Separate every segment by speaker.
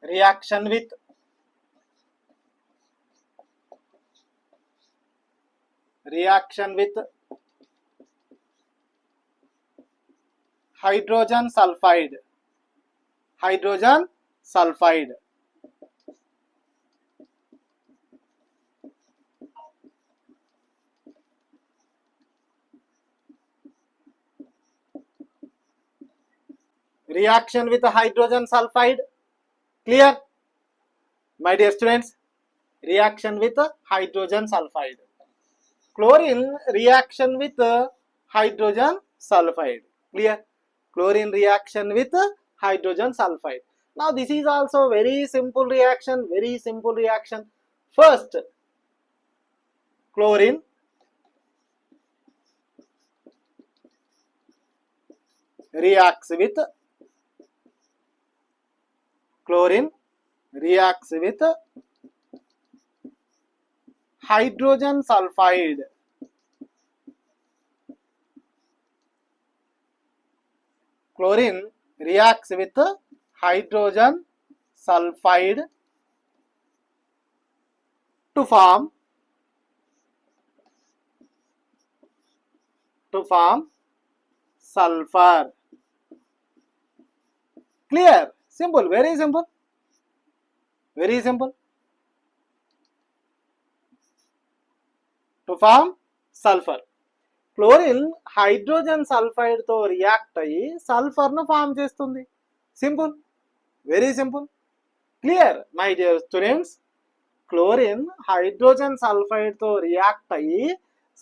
Speaker 1: reaction with hydrogen sulfide. Reaction with hydrogen sulfide. Clear, my dear students? Reaction with hydrogen sulfide. Chlorine reaction with hydrogen sulfide. Clear? Chlorine reaction with hydrogen sulfide. Now this is also very simple reaction. First, chlorine reacts with hydrogen sulfide. Chlorine reacts with hydrogen sulfide to form sulfur. Clear? Simple, very simple. To form sulfur. Chlorine hydrogen sulphide తో రియాక్ట్ అయ్యి sulphur ను form చేస్తుంది. Simple, very simple. Clear my dear students? Chlorine hydrogen sulphide తో రియాక్ట్ అయ్యి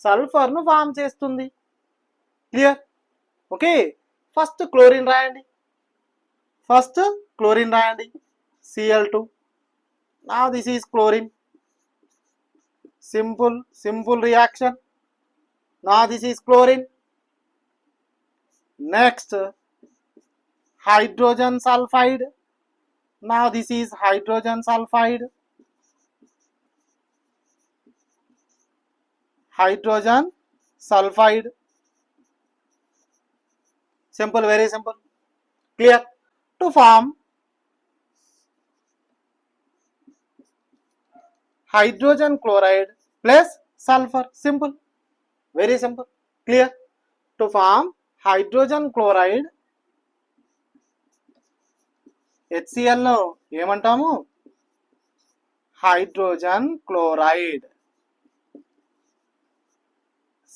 Speaker 1: sulphur ను form చేస్తుంది. క్లియర్? ఓకే, ఫస్ట్ క్లోరిన్ రాయండి. Cl2. Now this is chlorine. Simple reaction. Now this is chlorine. Next, hydrogen sulfide. Now this is hydrogen sulfide. Simple, very simple. Clear? To form hydrogen chloride plus sulfur. Simple, very simple. Clear? To form hydrogen chloride, HCl ను ఏమంటాము? Hydrogen chloride,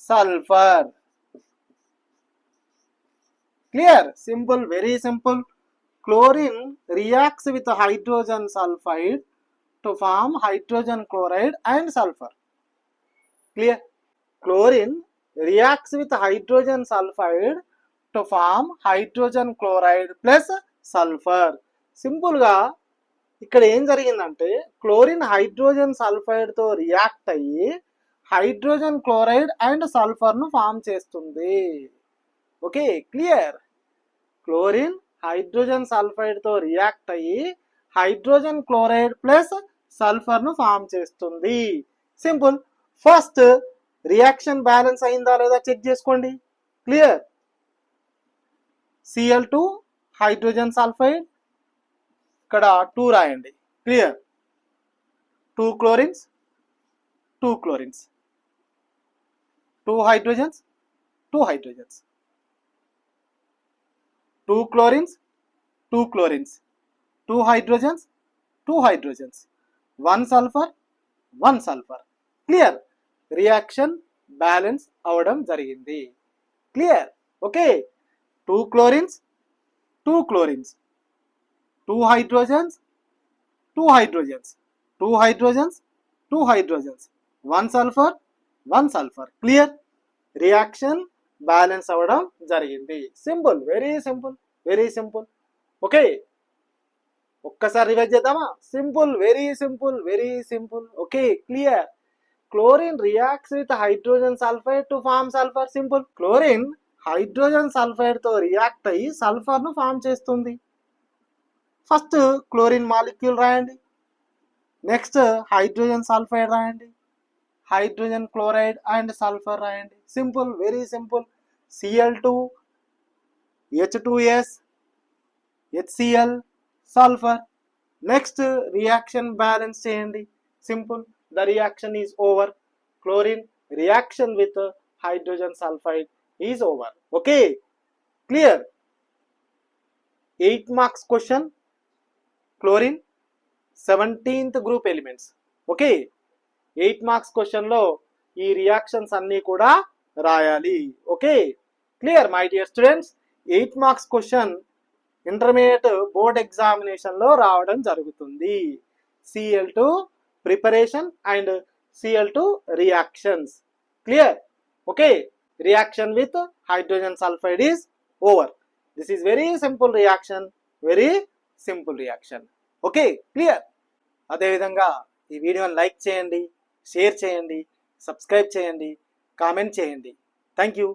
Speaker 1: sulphur. Clear? Simple, very simple. Chlorine reacts with hydrogen sulfide to form hydrogen chloride and sulfur. Clear? Chlorine reacts with hydrogen sulfide to form hydrogen chloride plus sulfur. Simple గా ఇక్కడ ఏం జరిగిందంటే chlorine hydrogen sulphide తో రియాక్ట్ అయ్యి hydrogen chloride and sulphur ను form చేస్తుంది. Okay, clear? Chlorine hydrogen sulphide తో రియాక్ట్ అయ్యి హైడ్రోజన్ క్లోరైడ్ ప్లస్ సల్ఫర్ ను ఫామ్ చేస్తుంది. సింపుల్. ఫస్ట్ రియాక్షన్ బ్యాలెన్స్ అయిందా లేదా చెక్ చేసుకోండి. క్లియర్? Cl2 హైడ్రోజన్ సల్ఫైడ్, ఇక్కడ 2 రాయండి. Clear? 2 chlorines, 2 hydrogens, 2 hydrogens, 2 chlorines, 2 hydrogens, 2 hydrogens, 1 sulfur, 1 sulfur. Clear? Reaction balance అవడం జరిగింది. Clear? Okay, 2 chlorines, 2 chlorines, 2 hydrogens, 2 hydrogens, 2 hydrogens, 2 hydrogens, 1 sulfur, 1 sulfur. Clear? Reaction balance అవడం జరిగింది. Simple, very simple. Okay, ఒక్కసారి revise చేద్దామా? Simple, very simple. Okay, clear? Chlorine reacts with hydrogen sulphide to form sulphur. Simple. Chlorine hydrogen sulphide తో రియాక్ట్ అయ్యి sulphur ను form చేస్తుంది. First chlorine molecule రాయండి. నెక్స్ట్ హైడ్రోజన్ సల్ఫైడ్ రాయండి. హైడ్రోజన్ క్లోరైడ్ అండ్ సల్ఫర్ రాయండి. Simple, very simple. Cl2, H2S, HCl, sulphur. Next reaction balance చేయండి. Simple. The reaction is over. Chlorine reaction with hydrogen sulphide is over. Okay, clear. 8 marks question. Chlorine 17th group elements. Okay, 8 marks క్వశ్చన్లో ఈ reactions అన్నీ కూడా రాయాలి. Okay, clear my dear students. 8 marks question intermediate board ఎగ్జామినేషన్లో రావడం జరుగుతుంది. Cl2 preparation and Cl2 reactions. Clear. Okay, reaction with hydrogen sulphide is over. This is very simple reaction, very simple reaction. Okay, clear. అదేవిధంగా ఈ వీడియోని like చేయండి, share చేయండి, subscribe చేయండి, comment చేయండి. Thank you.